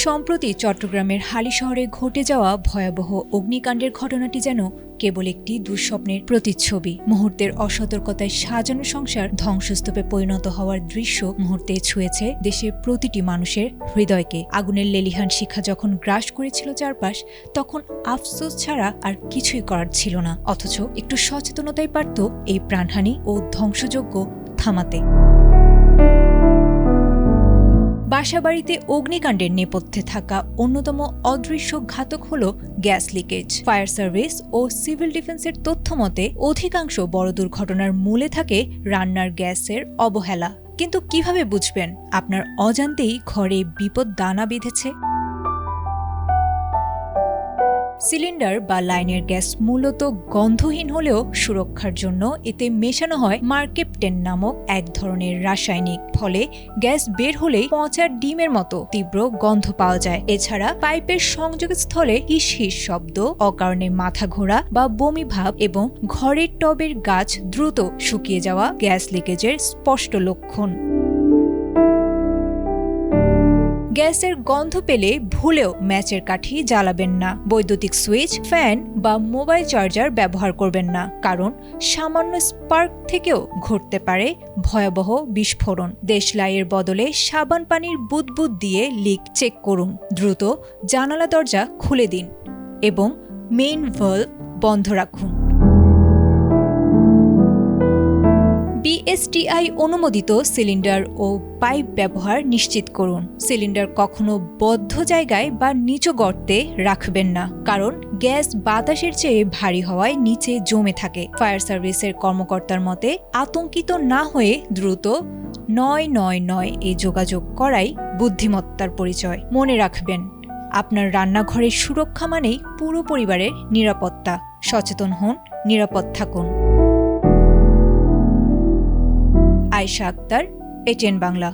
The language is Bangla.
সম্প্রতি চট্টগ্রামের হালিশহরে ঘটে যাওয়া ভয়াবহ অগ্নিকাণ্ডের ঘটনাটি যেন কেবল একটি দুঃস্বপ্নের প্রতিচ্ছবি। মুহূর্তের অসতর্কতায় সাজানো সংসার ধ্বংসস্তূপে পরিণত হওয়ার দৃশ্য মুহূর্তে ছুঁয়েছে দেশের প্রতিটি মানুষের হৃদয়কে। আগুনের লেলিহান শিখা যখন গ্রাস করেছিল চারপাশ, তখন আফসোস ছাড়া আর কিছুই করার ছিল না। অথচ একটু সচেতনতাই পারত এই প্রাণহানি ও ধ্বংসযজ্ঞ থামাতে। বাসাবাড়িতে অগ্নিকাণ্ডের নেপথ্যে থাকা অন্যতম অদৃশ্য ঘাতক হল গ্যাস লিকেজ। ফায়ার সার্ভিস ও সিভিল ডিফেন্সের তথ্য মতে অধিকাংশ বড় দুর্ঘটনার মূলে থাকে রান্নার গ্যাসের অবহেলা। কিন্তু কিভাবে বুঝবেন আপনার অজান্তেই ঘরে বিপদ দানা বেঁধেছে? সিলিন্ডার বা লাইনের গ্যাস মূলত গন্ধহীন হলেও সুরক্ষার জন্য এতে মেশানো হয় মার্কেপটেন নামক এক ধরনের রাসায়নিক। ফলে গ্যাস বের হলেই পচার ডিমের মতো তীব্র গন্ধ পাওয়া যায়। এছাড়া পাইপের সংযোগস্থলে হিস হিস শব্দ, অকারণে মাথা ঘোরা বা বমি ভাব এবং ঘরের টবের গাছ দ্রুত শুকিয়ে যাওয়া গ্যাস লিকেজের স্পষ্ট লক্ষণ। গ্যাসের গন্ধ পেলে ভুলেও ম্যাচের কাঠি জ্বালাবেন না। বৈদ্যুতিক সুইচ, ফ্যান বা মোবাইল চার্জার ব্যবহার করবেন না, কারণ সামান্য স্পার্ক থেকেও ঘটতে পারে ভয়াবহ বিস্ফোরণ। দেশলাইয়ের বদলে সাবান পানির বুদবুদ দিয়ে লিক চেক করুন। দ্রুত জানালা দরজা খুলে দিন এবং মেইন ভালভ বন্ধ রাখুন। বিএসটিআই অনুমোদিত সিলিন্ডার ও পাইপ ব্যবহার নিশ্চিত করুন। সিলিন্ডার কখনো বদ্ধ জায়গায় বা নিচু গর্তে রাখবেন না, কারণ গ্যাস বাতাসের চেয়ে ভারী হওয়ায় নিচে জমে থাকে। ফায়ার সার্ভিসের কর্মকর্তার মতে আতঙ্কিত না হয়ে দ্রুত ৯৯৯ এ যোগাযোগ করাই বুদ্ধিমত্তার পরিচয়। মনে রাখবেন, আপনার রান্নাঘরের সুরক্ষা মানেই পুরো পরিবারের নিরাপত্তা। সচেতন হন, নিরাপদ থাকুন। আয়েশা আক্তার, এটিএন বাংলা।